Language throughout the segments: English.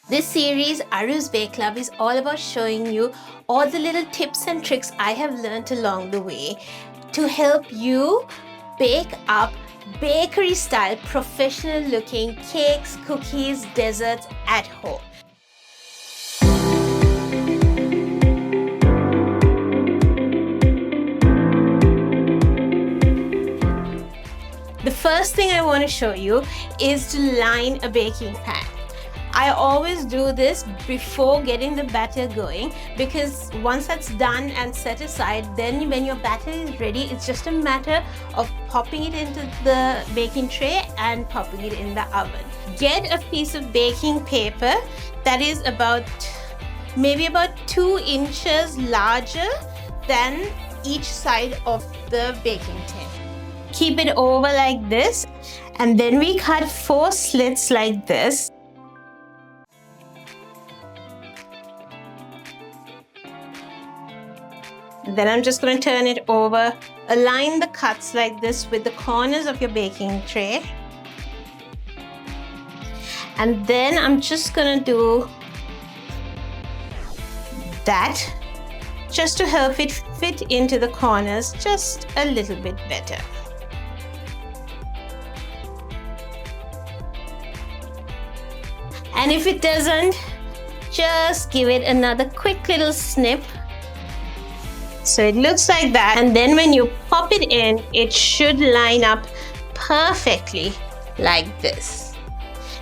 This series, Aru's Bake Club, is all about showing you all the little tips and tricks I have learned along the way to help you bake up bakery style, professional looking cakes, cookies, desserts at home. The first thing I want to show you is to line a baking pan. I always do this before getting the batter going, because once that's done and set aside, then when your batter is ready, it's just a matter of popping it into the baking tray and popping it in the oven. Get a piece of baking paper that is maybe about 2 inches larger than each side of the baking tin. Keep it over like this, and then we cut 4 slits like this. Then I'm just going to turn it over. Align the cuts like this with the corners of your baking tray. And then I'm just going to do that just to help it fit into the corners just a little bit better. And if it doesn't, just give it another quick little snip. So it looks like that, and then when you pop it in, it should line up perfectly like this.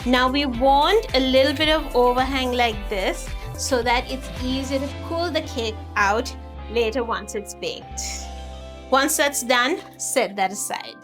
Now we want a little bit of overhang like this so that it's easier to pull the cake out later once it's baked. Once that's done, set that aside.